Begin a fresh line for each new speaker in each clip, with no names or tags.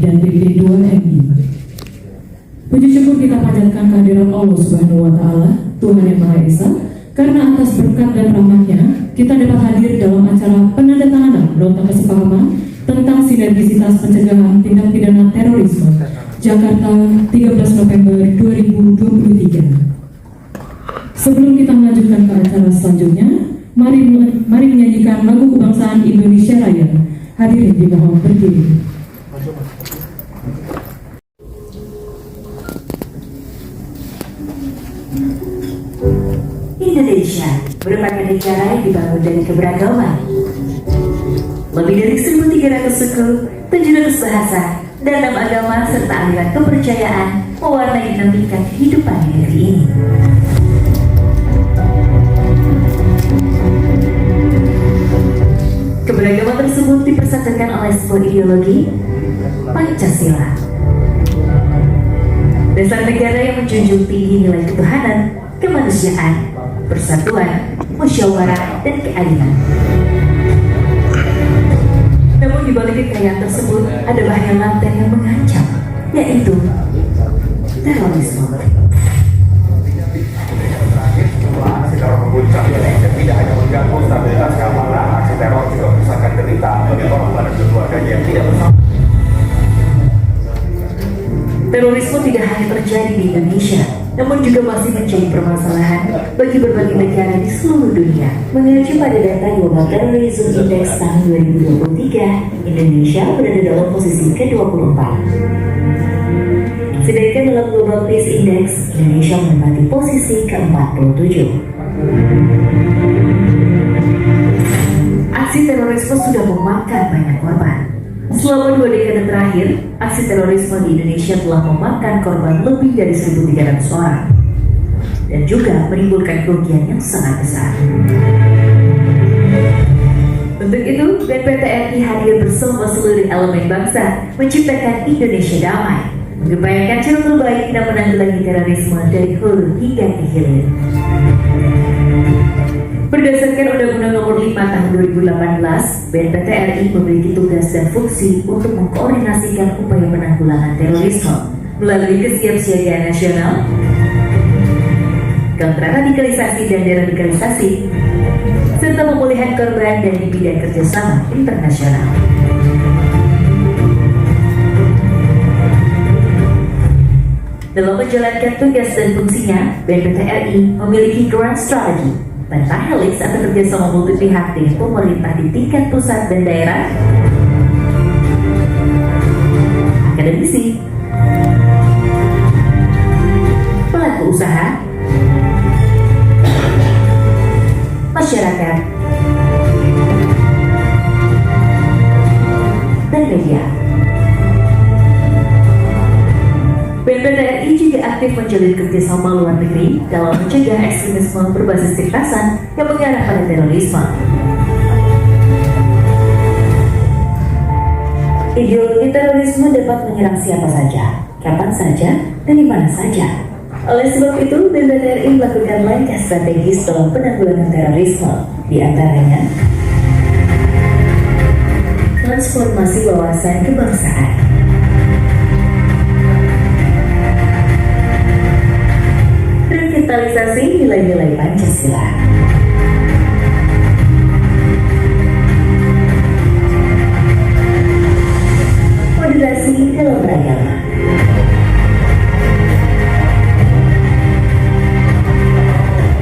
dan BD2MI. Puji syukur kita panjatkan kehadiran Allah Subhanahu wa Ta'ala, Tuhan yang Maha Esa, karena atas berkat dan rahmatnya kita dapat hadir dalam acara penandatanganan nota kesepahaman tentang sinergisitas pencegahan tindak pidana terorisme Jakarta 13 November 2023. Sebelum kita melanjutkan ke acara selanjutnya, mari menyanyikan lagu kebangsaan Indonesia Raya. Hadirin dimohon berdiri.
Indonesia merupakan negara yang dibangun dari keberagaman. Lebih dari 1.300 suku, 700 bahasa, dan 6 agama serta aliran kepercayaan mewarnai dinamika kehidupan di negeri ini. Keberagaman tersebut dipersatukan oleh sebuah ideologi Pancasila. Dasar negara yang menjunjung tinggi nilai ketuhanan, kemanusiaan, persatuan, musyawarah, dan keadilan. Namun di balik kekayaan tersebut ada bahaya laten yang mengancam, yaitu terorisme.
Aksi teror memuncak di Indonesia tidak hanya mengganggu stabilitas keamanan, aksi teror juga menyusahkan derita bagi korban dan keluarganya yang tidak bersama.
Terorisme tidak hanya terjadi di Indonesia, namun juga masih menjadi permasalahan bagi berbagai negara di seluruh dunia. Mengacu pada data Global Terrorism Index tahun 2023, Indonesia berada dalam posisi ke-24. Sedangkan dalam Global Peace Index, Indonesia menempati posisi ke-47. Aksi terorisme sudah memakan banyak korban. Selama 2 dekade terakhir, aksi terorisme di Indonesia telah memakan korban lebih dari 1.300 orang dan juga menimbulkan kerugian yang sangat besar. Untuk itu, BNPT RI hadir bersama seluruh elemen bangsa menciptakan Indonesia damai, mengupayakan cara terbaik dan menanggulangi terorisme dari hulu hingga ke hilir. Berdasarkan Undang-Undang Nomor 5 Tahun 2018, BNPT RI memiliki tugas dan fungsi untuk mengkoordinasikan upaya penanggulangan terorisme melalui kesiapsiagaan nasional, kontraradikalisasi dan deradikalisasi, serta pemulihan korban dan di bidang kerjasama internasional. Dalam menjalankan tugas dan fungsinya, BNPT RI memiliki grand strategy, pentahelix atau kerjasama multi pihak dengan pemerintah di tingkat pusat dan daerah, akademisi, pelaku usaha, masyarakat, dan media. BNPT RI juga aktif menjalin kerjasama luar negeri dalam mencegah ekstremisme berbasis kekerasan yang mengarah pada terorisme. Ideologi terorisme dapat menyerang siapa saja, kapan saja, dan di mana saja. Oleh sebab itu, BNPT RI melakukan langkah strategis dalam penanggulangan terorisme, di antaranya transformasi wawasan kebangsaan, revitalisasi nilai-nilai Pancasila, moderasi dalam beragama,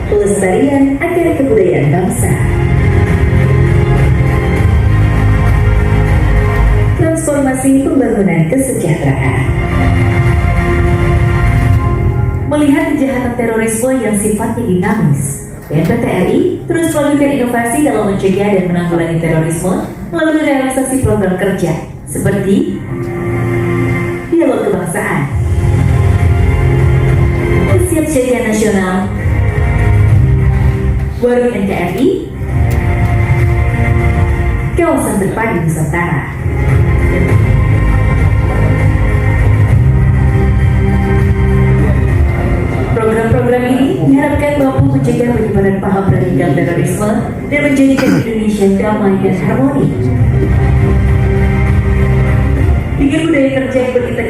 pelestarian agar kebudayaan bangsa, transformasi pembangunan kesejahteraan. Melihat kejahatan terorisme yang sifatnya dinamis, BNPT RI terus melakukan inovasi dalam mencegah dan menanggulangi terorisme melalui realisasi program kerja seperti dialog kebangsaan, kesiapsiagaan nasional, warung NKRI, kawasan terpadu Nusantara. Program-program ini diharapkan mampu mencegah penyebaran paham radikal terorisme dan menjadikan Indonesia damai dan harmoni. Dengan budaya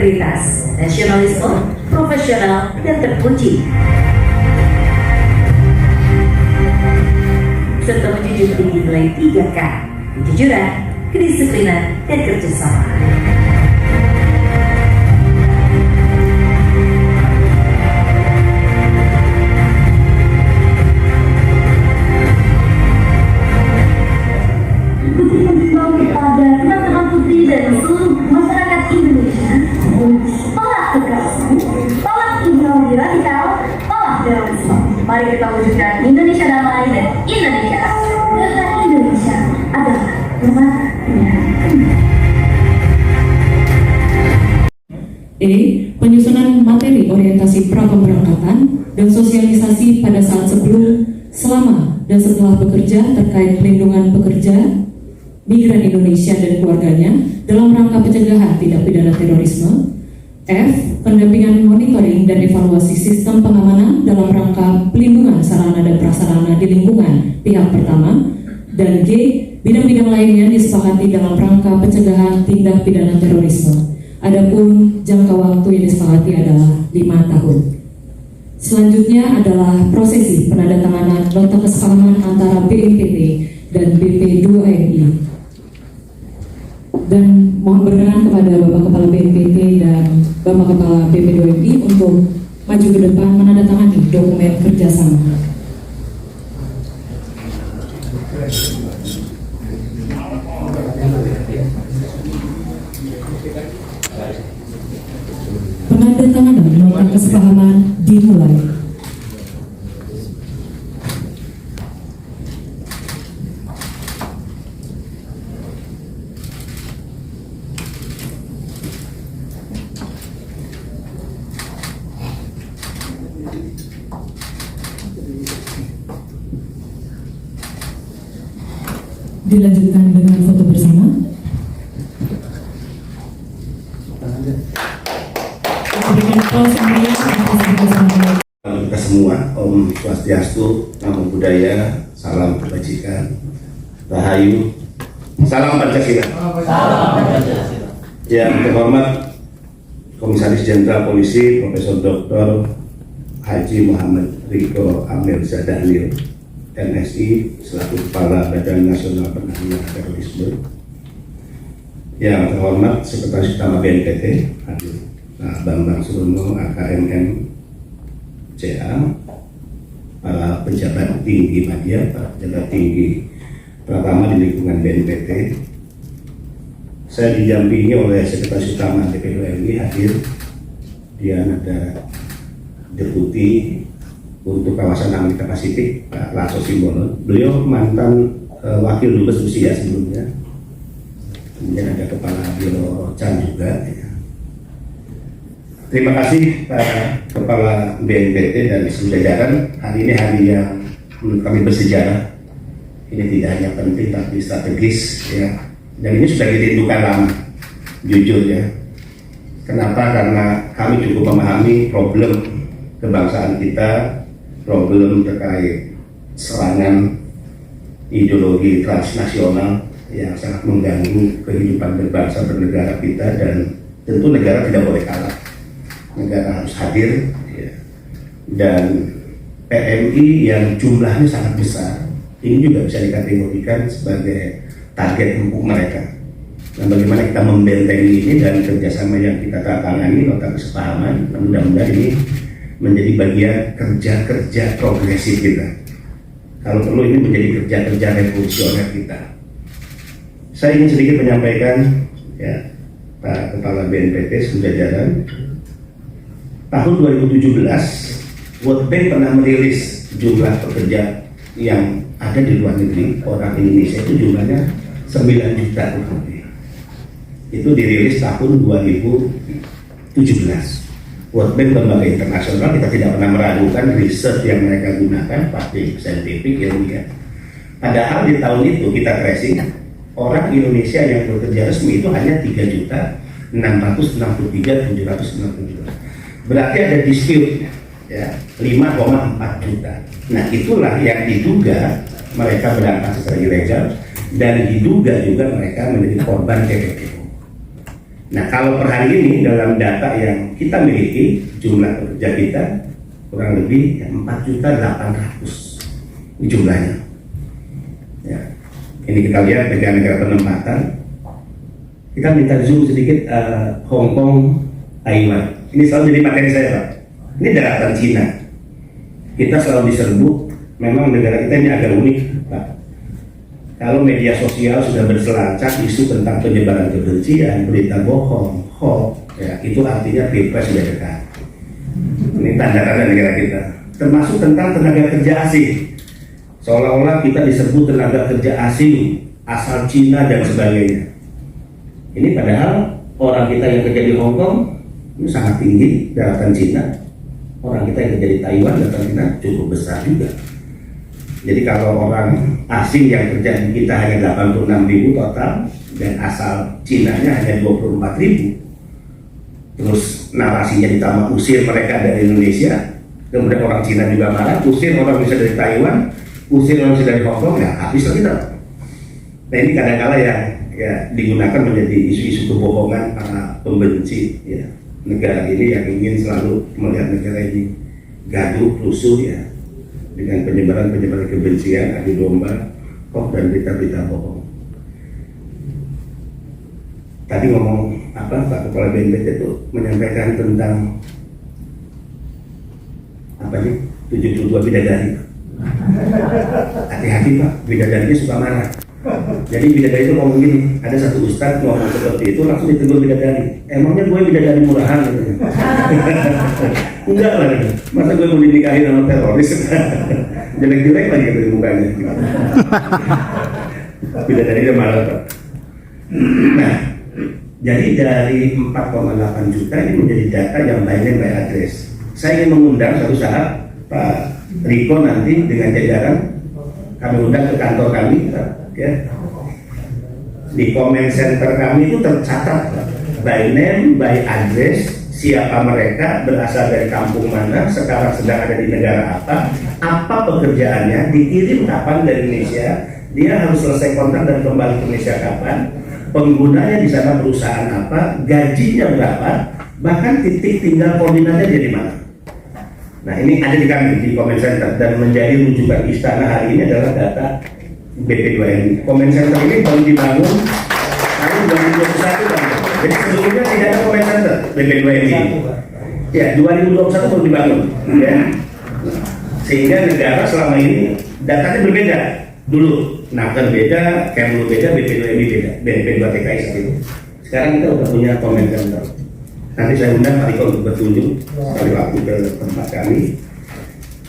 integritas, nasionalisme, profesional, dan terpuji, serta menjunjung tinggi nilai 3K, kejujuran, kedisiplinan, dan kerjasama.
Putri mengimbau kepada teman-teman putri dan seluruh masyarakat Indonesia untuk tolak kekerasan, tolak ideologi radikal, tolak terorisme. Mari kita wujudkan Indonesia damai dan Indonesia karena Indonesia adalah permata dunia.
E. Penyusunan materi orientasi pra-pemberangkatan dan sosialisasi pada saat sebelum, selama, dan setelah bekerja terkait pelindungan pekerja migran Indonesia dan keluarganya dalam rangka pencegahan tindak pidana terorisme. F. Pendampingan monitoring dan evaluasi sistem pengamanan dalam rangka pelindungan sarana dan prasarana di lingkungan pihak pertama. Dan G. Bidang-bidang lainnya disepakati dalam rangka pencegahan tindak pidana terorisme. Adapun jangka waktu yang disepakati adalah 5 tahun. Selanjutnya adalah prosesi penandatanganan nota kesepahaman antara BNPT dan BP2MI. Dan mohon berkenan kepada Bapak Kepala BNPT dan Bapak Kepala BP2MI untuk maju ke depan menandatangani dokumen kerjasama. Penandatanganan nota kesepahaman dimulai. Dilanjutkan dengan foto bersama.
Kita semua, Om Swastiastu, Namo Buddhaya, salam kebajikan, Rahayu, salam Pancasila. Yang terhormat Komisaris Jenderal Polisi Profesor Dr. Haji Muhammad Riko Amir Zadahil, MSI, selaku Kepala Badan Nasional Penanggulangan Terorisme. Yang terhormat Sekretaris Utama BNPT, hadir Bambang Surono, AKMM CA, para pejabat tinggi media, para pejabat tinggi pertama di lingkungan BNPT. Saya didampingi oleh Sekretaris Utama BP2MI hadir. Dia ada Deputi untuk kawasan Amerika Pasifik, Pak Lasso Simbolon. Beliau mantan Wakil Dubes Rusia sebelumnya. Kemudian ada Kepala Biro Chan juga. Ya. Terima kasih Pak Kepala BNPT dan seluruh jajaran. Hari ini hari yang menurut kami bersejarah. Ini tidak hanya penting tapi strategis, ya. Dan ini sudah dirindukan lama, jujur ya. Kenapa? Karena kami cukup memahami problem kebangsaan kita, problem terkait serangan ideologi transnasional yang sangat mengganggu kehidupan berbangsa bernegara kita, dan tentu negara tidak boleh kalah. Negara harus hadir, ya. Dan PMI yang jumlahnya sangat besar, ini juga bisa dikategorikan sebagai target empuk mereka. Nah, bagaimana kita membentengi ini dan kerjasama yang kita tangani, nota kesepahaman, mudah-mudahan ini menjadi bagian kerja-kerja progresif kita. Kalau perlu ini menjadi kerja-kerja revolusioner kita. Saya ingin sedikit menyampaikan, ya, Pak Kepala BNPT seluruh jajaran. Tahun 2017, World Bank pernah merilis jumlah pekerja yang ada di luar negeri, orang Indonesia itu jumlahnya 9 juta lebih. Itu dirilis tahun 2017. World Bank, lembaga internasional, kita tidak pernah meragukan riset yang mereka gunakan, pasti saintifik, ilmiah. Padahal di tahun itu kita tracing, orang Indonesia yang bekerja resmi itu hanya 3.663.762. Berarti ada dispute, ya, 5,4 juta. Nah, itulah yang diduga mereka berangkat secara ilegal dan diduga juga mereka menjadi korban TPPO. Nah, kalau per hari ini dalam data yang kita miliki, jumlah pekerja kita kurang lebih 4.800.000 ini jumlahnya. Ya. Ini kita lihat negara-negara penempatan. Kita minta zoom sedikit Hong Kong, Taiwan. Ini selalu jadi materi saya, Pak. Ini daratan Cina. Kita selalu diserbu. Memang negara kita ini agak unik, Pak. Kalau media sosial sudah berselancar isu tentang penyebaran kebencian, berita bohong, hoax, ya, itu artinya pilpres sudah dekat. Ini tanda-tanda negara kita. Termasuk tentang tenaga kerja asing. Seolah-olah kita diserbu tenaga kerja asing, asal Cina dan sebagainya. Ini padahal orang kita yang kerja di Hong Kong ini sangat tinggi, daratan Cina. Orang kita yang kerja di Taiwan, daratan Cina cukup besar juga. Jadi kalau orang asing yang kerja di kita hanya 86.000 total dan asal Cinanya hanya 24.000, terus narasinya ditambah usir mereka dari Indonesia, kemudian orang Cina juga marah, usir orang bisa dari Taiwan, usir orang bisa dari Hong Kong, ya habis lah kita. Nah ini kadang-kala ya digunakan menjadi isu-isu kebohongan para pembenci ya, negara ini yang ingin selalu melihat negara ini gaduh, rusuh ya, dengan penyebaran kebencian, adu domba, hoax dan berita-berita bohong. Tadi ngomong apa Pak Kepala BNPT itu menyampaikan tentang apa nih 72 bidadari. Hati-hati Pak, bidadarinya suka marah. Jadi bidadari itu ngomong gini, ada satu ustadz ngomong seperti itu langsung ditegur bidadari. Emangnya gue bidadari murahan gitu. Enggak lah, masa gue mau dinikahin sama teroris? Jelek-jelek lagi gitu mukanya. Bidadari dia marah Pak. Nah, jadi dari 4,8 juta ini menjadi data yang by name by address. Saya ingin mengundang suatu saat Pak Riko nanti dengan jajaran kami undang ke kantor kami, ya. Di comment center kami itu tercatat by name, by address, siapa mereka, berasal dari kampung mana, sekarang sedang ada di negara apa pekerjaannya, dikirim kapan dari Indonesia, dia harus selesai kontrak dan kembali ke Indonesia kapan, penggunanya di sana perusahaan apa, gajinya berapa, bahkan titik tinggal koordinatnya dia di mana. Nah ini ada di kami di comment center dan menjadi rujukan istana hari ini adalah data BP2MI. Comment center ini baru dibangun tahun 2021 Bang. Jadi sebelumnya tidak ada comment center BP2MI. Ya 2021 baru dibangun. Ya. Sehingga negara selama ini datanya berbeda. Dulu Naker beda, Kemlu beda, BP2MI beda, BNP2TKI saat itu. Sekarang kita sudah punya comment center. Nanti saya undang Pak Riko untuk berkunjung sekali waktu ke tempat kami.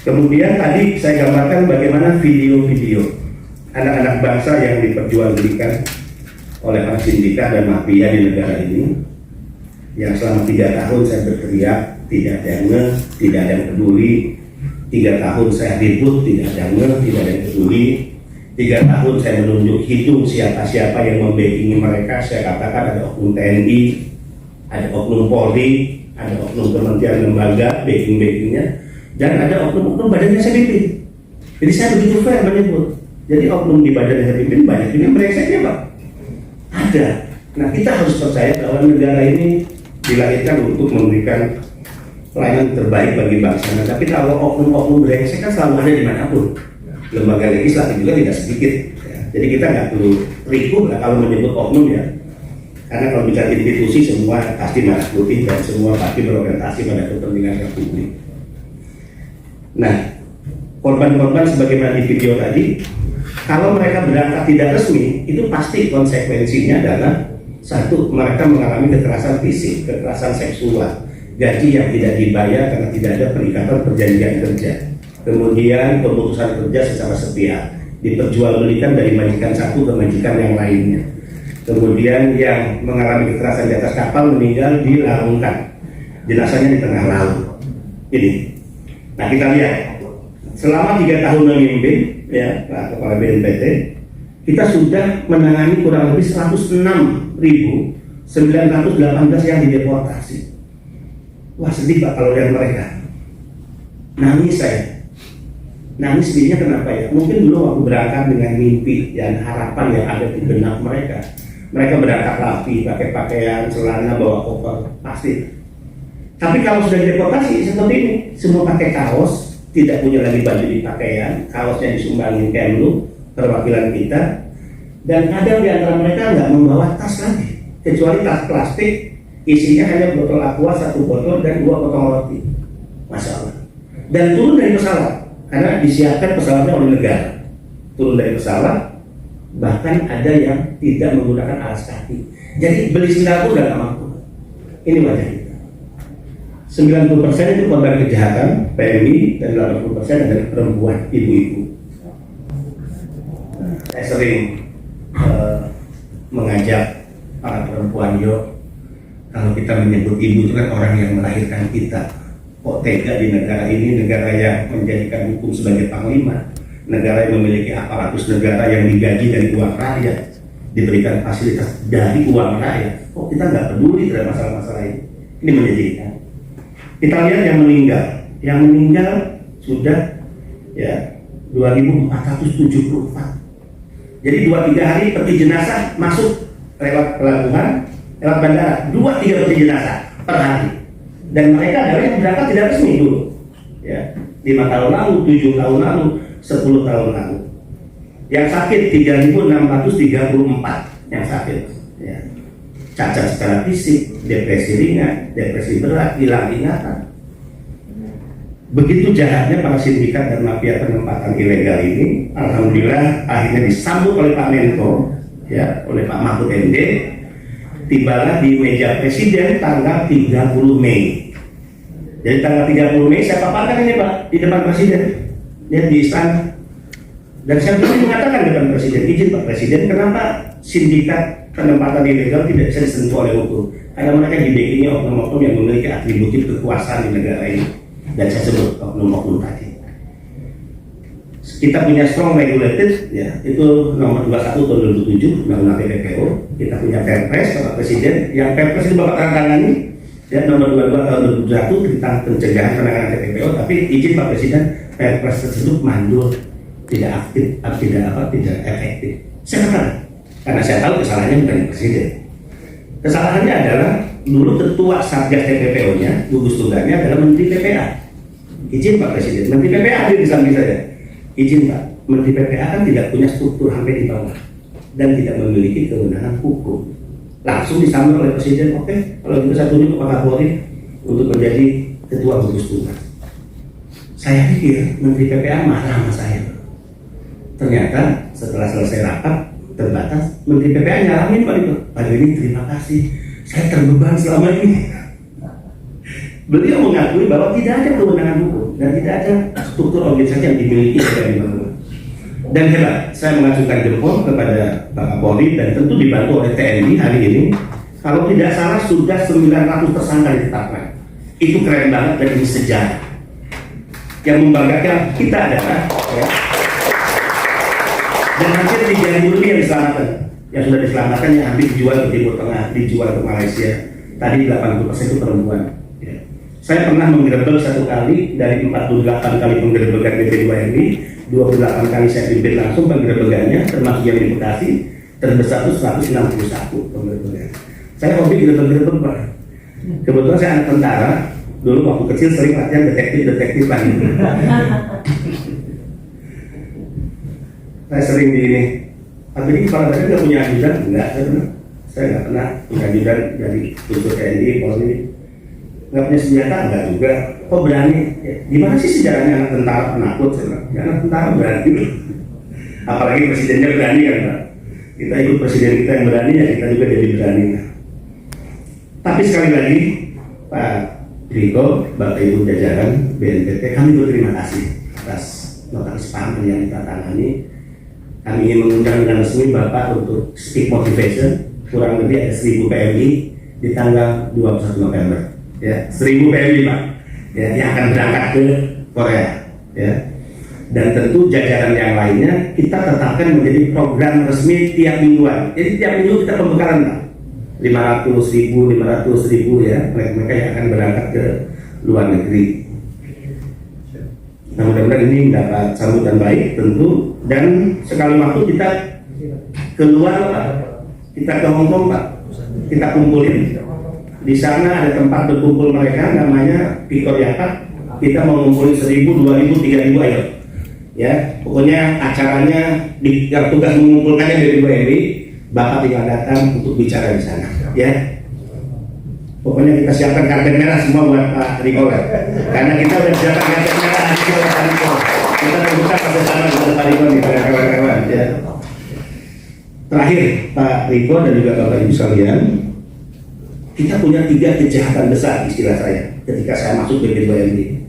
Kemudian tadi saya gambarkan bagaimana video-video anak-anak bangsa yang diperjualbelikan oleh para sindikat dan mafia di negara ini. Yang selama 3 tahun saya berteriak, tidak ada yang ngeh, tidak ada yang peduli. 3 tahun saya ribut, tidak ada yang ngeh, tidak ada yang peduli. 3 tahun saya menunjuk hitung siapa-siapa yang membackingi mereka. Saya katakan ada oknum TNI, ada oknum Polri, ada oknum kementerian lembaga backing-backingnya, dan ada oknum-oknum badannya saya pimpin. Jadi saya begitu fair menyebut. Jadi oknum di badan yang saya pimpin banyak ini brengseknya Pak. Ada. Nah kita harus percaya bahwa negara ini dilahirkan untuk memberikan pelayanan terbaik bagi bangsa. Nah, tapi kalau oknum-oknum brengsek kan selalu ada dimanapun. Lembaga legislatif juga tidak sedikit. Ya. Jadi kita nggak perlu ribu lah kalau menyebut oknum ya. Karena kalau bicara institusi semua pasti merah putih dan semua pasti berorientasi pada kepentingan publik. Nah, korban-korban sebagaimana di video tadi, kalau mereka berangkat tidak resmi, itu pasti konsekuensinya adalah satu, mereka mengalami kekerasan fisik, kekerasan seksual, gaji yang tidak dibayar karena tidak ada perikatan perjanjian kerja, kemudian pemutusan kerja secara sepihak, diperjualbelikan dari majikan satu ke majikan yang lainnya. Kemudian yang mengalami kekerasan di atas kapal meninggal di lautan, jenazahnya di tengah laut. Ini. Nah kita lihat, selama 3 tahun memimpin, ya Pak Kepala BNPT, kita sudah menangani kurang lebih 106.918 yang dideportasi. Wah sedih Pak kalau lihat mereka. Nangis saya. Nangis sedihnya kenapa ya? Mungkin dulu waktu berangkat dengan mimpi dan harapan yang ada di benak mereka. mereka berangkat rapi, pakai pakaian, celana, bawa koper, pasti. Tapi kalau sudah deportasi seperti ini, semua pakai kaos, tidak punya lagi baju di pakaian, kaosnya disumbangin Kemlu, perwakilan kita, dan kadang di antara mereka nggak membawa tas lagi, kecuali tas plastik, isinya hanya botol aqua, 1 botol, dan 2 potong roti. Masya Allah. Dan turun dari pesawat, karena disiapkan pesawatnya oleh negara. Turun dari pesawat, bahkan ada yang tidak menggunakan alas kaki. Jadi beli sendal pun udah gak mampu. Ini wajah kita. 90% itu korban kejahatan PMI dan 80% adalah perempuan, ibu-ibu. Saya sering mengajak para perempuan, yuk, kalau kita menyebut ibu itu kan orang yang melahirkan kita. Kok tega di negara ini, negara yang menjadikan hukum sebagai panglima, negara yang memiliki aparatus negara yang digaji dari uang rakyat, diberikan fasilitas dari uang rakyat, kok kita nggak peduli terhadap masalah-masalah ini? Ini menyedihkan. Kita lihat yang meninggal sudah ya 2.474. Jadi 2-3 hari peti jenazah masuk lewat pelabuhan, lewat bandara, 2-3 peti jenazah per hari. Dan mereka adalah yang berangkat tidak resmi dulu, ya, 5 tahun lalu, 7 tahun lalu, 10 tahun lalu. Yang sakit 3.634 yang sakit, ya. Cacat secara fisik, depresi ringan, depresi berat, hilang ingatan. Begitu jahatnya para sindikat dan mafia penempatan ilegal ini, alhamdulillah akhirnya disambut oleh Pak Menko, ya, oleh Pak Mahfud MD. Tibalah di meja Presiden tanggal 30 Mei. Jadi tanggal 30 Mei saya paparkan ini Pak di depan Presiden, ya, di istana. Dan saya berani mengatakan di depan Presiden, izin Pak Presiden, kenapa sindikat penempatan ilegal tidak bisa disentuh oleh hukum? Karena mereka dibekini oknum-oknum yang memiliki atributif kekuasaan di negara ini. Dan saya sebut oknum-oknum tadi. Kita punya strong regulated, ya, itu nomor 21 tahun 2007 Undang-Undang TPPO. Kita punya Perpres Bapak Presiden, yang Perpres itu Bapak tangani, ya, nomor 22 tahun 2001 tentang pencegahan penanganan TPPO. Tapi izin Pak Presiden, Perpres tersebut mandul, tidak aktif, tidak efektif. Saya katakan, karena saya tahu kesalahannya bukan Presiden. Kesalahannya adalah dulu ketua Satgas TPPO-nya, gugus tugasnya adalah Menteri PPA. Izin Pak Presiden, Menteri PPA hadir di samping saya. Izin Pak, Menteri PPA kan tidak punya struktur sampai di bawah dan tidak memiliki kewenangan hukum. Langsung disambut oleh Presiden, oke, kalau gitu saya tunjuk ke Pak Kapolri untuk menjadi ketua gugus tugas. Saya pikir Menteri PPA marah sama saya. Ternyata setelah selesai rapat terbatas, Menteri PPA nyalamin Pak Doni, terima kasih, saya terbeban selama ini. Beliau mengakui bahwa tidak ada kewenangan hukum dan tidak ada struktur organisasi yang dimiliki oleh Bapak. Dan hebat, saya mengajukan jempol kepada Pak Kapolri dan tentu dibantu oleh TNI hari ini. Kalau tidak salah sudah 900 tersangka ditetapkan. Itu keren banget dan ini sejarah. Yang membanggakan kita adalah, ya, dan hampir 3.000 lebih yang diselamatkan. Yang sudah diselamatkan yang hampir dijual ke Timur Tengah, dijual ke Malaysia. Tadi 80% itu perempuan. Saya pernah menggerebek 1 kali dari 48 kali penggerebekan BP2MI, 28 kali saya pimpin langsung penggerebekannya, termasuk yang di Bekasi, terbesar itu 161 penggerebekan. Saya hobi gerebek-gerebek Pak. Kebetulan saya anak tentara, dulu waktu kecil sering latihan detektif lagi. Saya sering di ini, tapi ini kalau saya nggak punya ajudan, enggak, saya nggak pernah punya ajudan dari unsur TNI, Polri. Nggak punya senjata, enggak juga. Kok berani? Ya, gimana sih sejarahnya anak tentara penakut? Ya, anak tentara berani. Apalagi presidennya berani kan Pak. Kita ikut presiden kita yang berani, ya kita juga jadi berani. Tapi sekali lagi Pak Riko, Bapak Ibu jajaran BNPT, kami berterima kasih atas nota kesepakatan yang kita tangani. Kami ingin mengundang dengan resmi Bapak untuk speak motivation, kurang lebih ada 1000 PMI di tanggal 21 November. Ya, 1000 PMI Pak, ya, yang akan berangkat ke Korea, ya. Dan tentu jajaran yang lainnya kita tetapkan menjadi program resmi tiap mingguan. Jadi tiap minggu kita pembekalan Pak, 500.000 ya, mereka yang akan berangkat ke luar negeri. Nah, mudah-mudahan ini mendapat sambutan baik tentu, dan sekali waktu kita keluar Pak, kita ke Hong Kong Pak, kita kumpulin. Di sana ada tempat berkumpul mereka namanya Victoria Park. Kita mau ngumpulin 1.000, 2.000, 3.000 ayo. Ya, pokoknya acaranya yang tugas mengumpulkannya dari BNI, Bapak tinggal datang untuk bicara di sana. Ya, pokoknya kita siapkan karpet merah semua buat Pak Riko ya. Karena kita udah siapkan karpet merah nanti buat Pak Riko. Kita terbuka bersama dengan Pak Riko nih, kawan-kawan. Ya. Terakhir, Pak Riko dan juga Bapak Ibu sekalian, kita punya 3 kejahatan besar istilah saya ketika saya masuk ke BNI.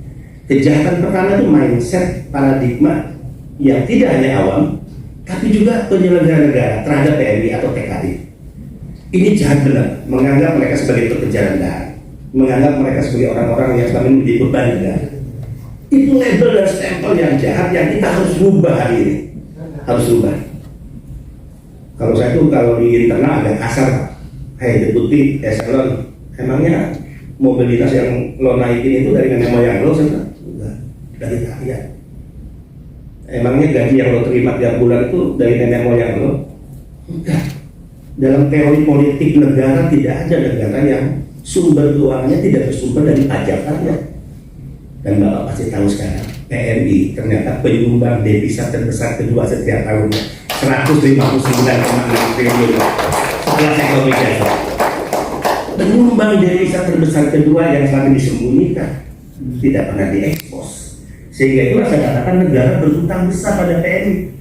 Kejahatan pertama itu mindset paradigma yang tidak hanya awam, tapi juga penyelenggara negara terhadap TNI atau TKI. Ini jahat benar, menganggap mereka sebagai pekerja rendahan, menganggap mereka sebagai orang-orang yang selama ini menjadi beban negara. Itu label dan stempel yang jahat yang kita harus rubah hari ini. Harus rubah. Kalau saya tuh kalau di internal agak kasar, kayak deputi eselon, emangnya mobilitas yang lo naikin itu dari nenek moyang lo, enggak, dari rakyat. Emangnya gaji yang lo terima tiap bulan itu dari nenek moyang lo? Enggak. Dalam teori politik negara tidak ada negara yang sumber keuangannya tidak bersumber dari pajak rakyat. Dan Bapak pasti tahu sekarang, TNI ternyata penyumbang devisa terbesar kedua setiap tahunnya, 159,6 triliun setelah sektor jasa. Penyumbang devisa terbesar kedua yang selalu disembunyikan, tidak pernah diekspos. Sehingga itulah saya katakan negara berhutang besar pada TNI.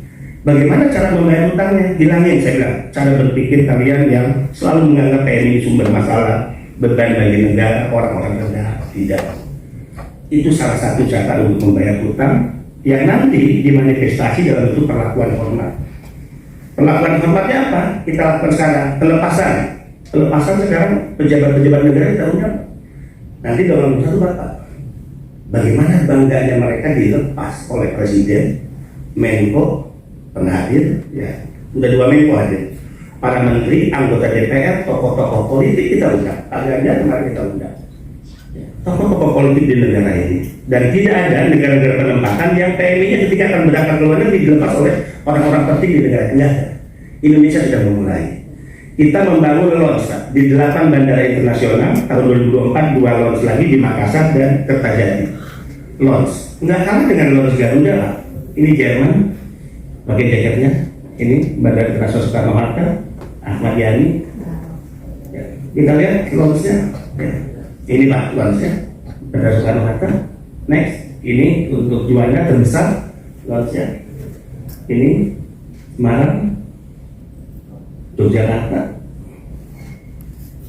Bagaimana cara membayar hutangnya? Hilangin saya bilang cara berpikir kalian yang selalu menganggap TNI sumber masalah, beban bagi negara, orang-orang rendah. Tidak. Itu salah satu cara untuk membayar hutang yang nanti dimanifestasi dalam bentuk perlakuan hormat. Perlakuan hormatnya apa? Kita lakukan sekarang pelepasan. Pelepasan sekarang pejabat-pejabat negara kita undang. Nanti dalam satu Bapak, bagaimana bangganya mereka dilepas oleh Presiden, Menko, penghadir, ya, udah 2 Menko hadir, para menteri, anggota DPR, tokoh-tokoh politik kita undang. Agaknya kemarin kita undang. Ya, tokoh-tokoh politik di negara ini. Dan tidak ada negara-negara penempatan yang TNI-nya ketika akan berangkat ke luar negeri dilepas oleh orang-orang penting di negara ini. Indonesia sudah memulai. Kita membangun launch di 8 bandara internasional tahun 2024, 2 launch lagi di Makassar dan Kertajati. Launch, nggak kalah dengan launch Garuda lah. Ini Jerman, pakai jaketnya. Ini Bandara Internasional Soekarno-Hatta, Ahmad Yani. Ya, kita lihat launchnya. Ya. Ini Pak launchnya, Bandara Soekarno-Hatta. Next, ini untuk juara terbesar launchnya. Ini Semarang, Yogyakarta,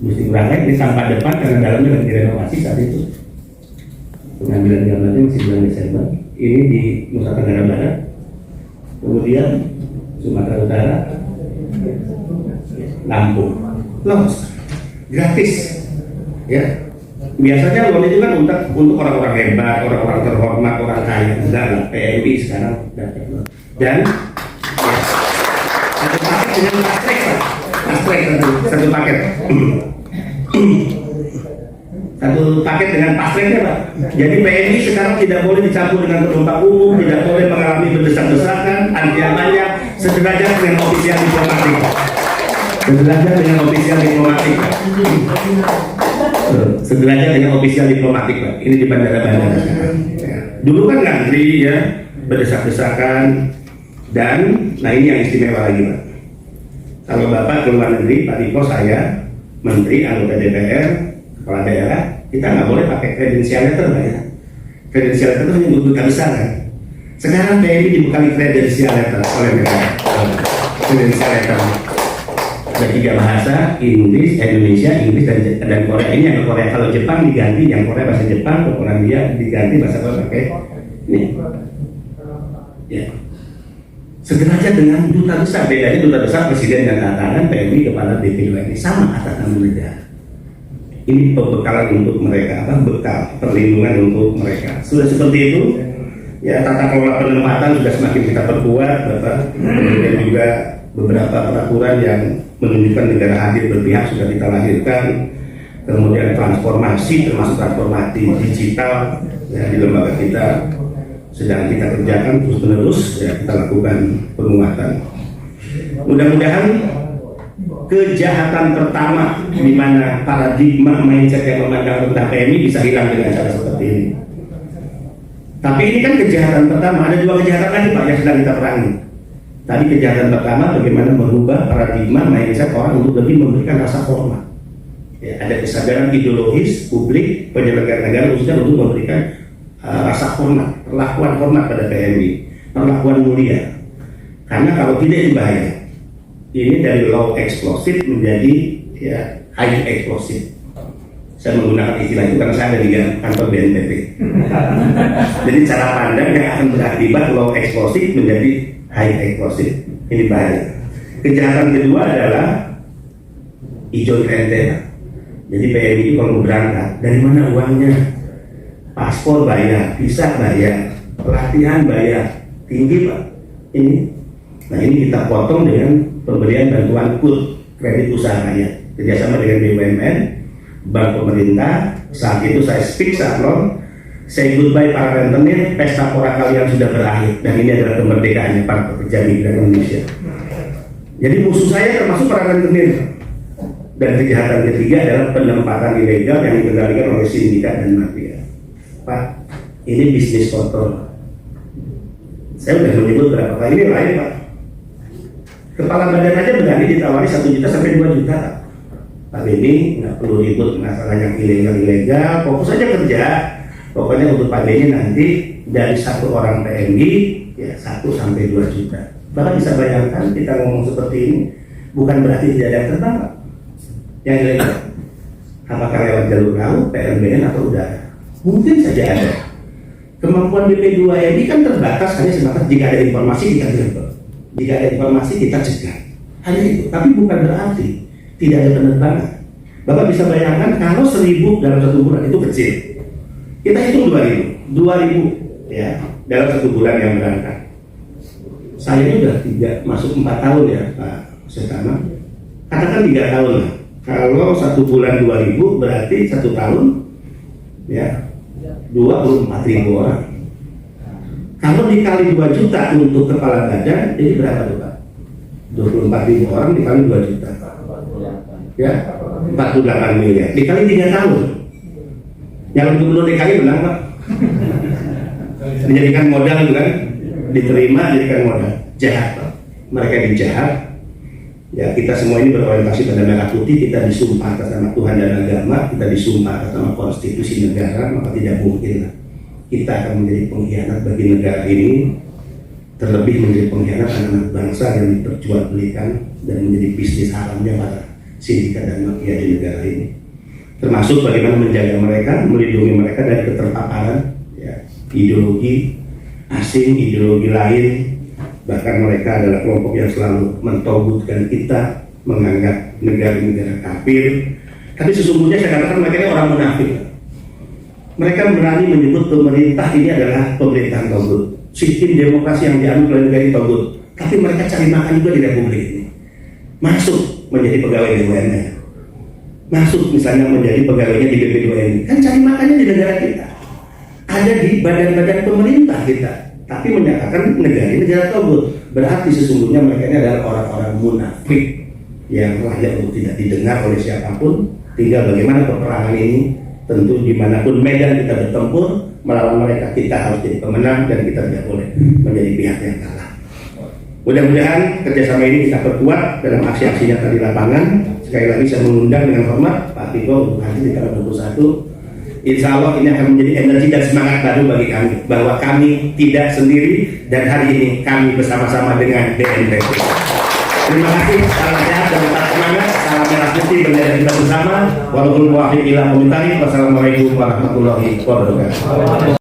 Gusti Ngurah Rai. Ini sampah depan karena dalamnya lagi direnovasi saat itu. Pengambilan gambarnya masih bulan Desember. Ini di Nusa Tenggara Barat, kemudian Sumatera Utara, Lampung, launch gratis. Ya, biasanya launch itu kan untuk orang-orang hebat, orang-orang terhormat, orang kaya. Enggak lah, PMI sekarang dapat. Dan satu paket dengan pastrek, satu paket. Satu paket dengan pastreknya Pak. Jadi PNI sekarang tidak boleh dicampur dengan penumpang umum, tidak boleh mengalami berdesak-desakan, antriannya sederajat dengan ofisial diplomatik. Sederajat dengan ofisial diplomatik. Sederajat dengan ofisial diplomatik Pak. Ini di bandara-bandara sekarang. Ya. Dulu kan ngantri ya, berdesak-desakan, dan nah ini yang istimewa lagi Pak. Kalau Bapak ke luar negeri, Pak Riko, saya, Menteri, anggota DPR, kepala daerah, kita nggak boleh pakai credential letter Pak ya. Credential letter itu hanya untuk duta besar kan. Sekarang TNI dibekali credential letter oleh negara. Credential letter ada 3 bahasa, Inggris, Indonesia, Inggris dan Korea. Ini yang Korea. Kalau Jepang diganti, yang Korea bahasa Jepang, kalau Polandia diganti bahasa Korea pakai ini. Ya. Sederajat dengan duta besar. Bedanya duta besar presiden dan tangan, PNI kepala BP2 ini sama atas nama negara. Ini pembekalan untuk mereka, bekal perlindungan untuk mereka. Sudah seperti itu, ya tata kelola penempatan sudah semakin kita perkuat, Bapak. Kemudian juga beberapa peraturan yang menunjukkan negara hadir berpihak sudah kita lahirkan. Kemudian transformasi, termasuk transformasi digital, ya, di lembaga kita sedang kita kerjakan terus-menerus, ya kita lakukan penguatan. Mudah-mudahan kejahatan pertama di mana paradigma mindset yang memandang rendah PMI bisa hilang dengan cara seperti ini. Tapi ini kan kejahatan pertama, ada 2 kejahatan lagi Pak yang sedang kita perangi. Tadi kejahatan pertama bagaimana merubah paradigma mindset orang untuk lebih memberikan rasa hormat. Ya, ada kesadaran ideologis publik penyelenggara negara khususnya untuk memberikan rasa hormat, perlakuan hormat pada PMI, perlakuan mulia. Karena kalau tidak berbahaya. Ini dari low explosive menjadi ya high explosive. Saya menggunakan istilah itu karena saya ada di kantor BNPB. Jadi cara pandang yang akan berakibat low explosive menjadi high explosive. Ini bahaya. Kejahatan kedua adalah hijau rentena. Jadi PMI itu kalau berangkat, dari mana uangnya? Paspor bayar, visa bayar, pelatihan bayar, tinggi Pak. Nah ini kita potong dengan pemberian bantuan KUD, kredit usaha rakyat, kerjasama dengan BUMN, bank pemerintah. Saat itu saya speak saklon, say goodbye para rentenir, pesta pora kalian sudah berakhir, dan ini adalah kemerdekaannya para pekerja migran Indonesia. Jadi musuh saya termasuk para rentenir. Dan kejahatan ketiga adalah penempatan ilegal yang dikendalikan oleh sindikat dan mafia. Pak, ini bisnis kotor. Saya sudah menyebut berapa kali ini lain Pak. Kepala badan aja berani ditawari 1 juta sampai 2 juta. Pak Beni nggak perlu ribut masalah yang ilegal, fokus aja kerja. Pokoknya untuk Pak Beni nanti dari 1 orang PMI ya 1 sampai 2 juta. Bapak bisa bayangkan kita ngomong seperti ini bukan berarti tidak ada yang terbang Pak. Yang ilegal, apakah lewat jalur laut, PLBN atau udara? Mungkin saja ada. Kemampuan BP2MI kan terbatas, hanya sebatas jika ada informasi kita gerbek, jika ada informasi kita cegah. Hanya itu, tapi bukan berarti tidak ada penerbangan. Bapak bisa bayangkan kalau 1000 dalam 1 bulan itu kecil. Kita hitung 2000 ya dalam 1 bulan yang berangkat. Saya ini sudah 4 tahun ya Pak Setama. Katakan 3 tahun lah. Kalau 1 bulan 2000 berarti 1 tahun ya 24.000 orang. Kalau dikali 2 juta untuk kepala badan, jadi berapa tuh Pak? 24.000 orang dikali 2 juta. Ya, 48 miliar. Dikali 3 tahun. Yang gubernur DKI menang Pak. Dijadikan modal itu kan, diterima jadikan modal. Jahat Pak. Mereka dijahat. Ya, kita semua ini berorientasi pada merah putih, kita disumpah atas nama Tuhan dan agama, kita disumpah atas nama konstitusi negara, maka tidak mungkin kita akan menjadi pengkhianat bagi negara ini, terlebih menjadi pengkhianat anak bangsa yang diperjualbelikan dan menjadi bisnis haramnya para sindikat dan mafia di negara ini. Termasuk bagaimana menjaga mereka, melindungi mereka dari keterpaparan ya, ideologi asing, ideologi lain. Bahkan mereka adalah kelompok yang selalu mentogutkan kita, menganggap negara-negara kafir. Tapi sesungguhnya saya katakan mereka ini orang munafik. Mereka berani menyebut pemerintah ini adalah pemerintahan togut, sistem demokrasi yang dianut oleh negara togut. Tapi mereka cari makan juga di republik ini. Masuk menjadi pegawai di BUMN, masuk misalnya menjadi pegawainya di BP2MI, kan cari makannya di negara kita. Ada di badan-badan pemerintah kita. Tapi menyatakan negara ini negara togut, berarti sesungguhnya mereka ini adalah orang-orang munafik yang layak untuk tidak didengar oleh siapapun. Tinggal bagaimana peperangan ini, tentu dimanapun medan kita bertempur melawan mereka, kita harus jadi pemenang dan kita tidak boleh menjadi pihak yang kalah. Mudah-mudahan kerjasama ini kita perkuat dalam aksi-aksi nyata di lapangan. Sekali lagi saya mengundang dengan hormat Pak Tito untuk hadir di tanggal 21. Insya Allah ini akan menjadi energi dan semangat baru bagi kami, bahwa kami tidak sendiri dan hari ini kami bersama-sama dengan BNPB. Terima kasih, salam sehat dan tetap semangat, salam merah putih bendera kita bersama. Walaupun muwafiq ila komentari. Wassalamualaikum warahmatullahi wabarakatuh.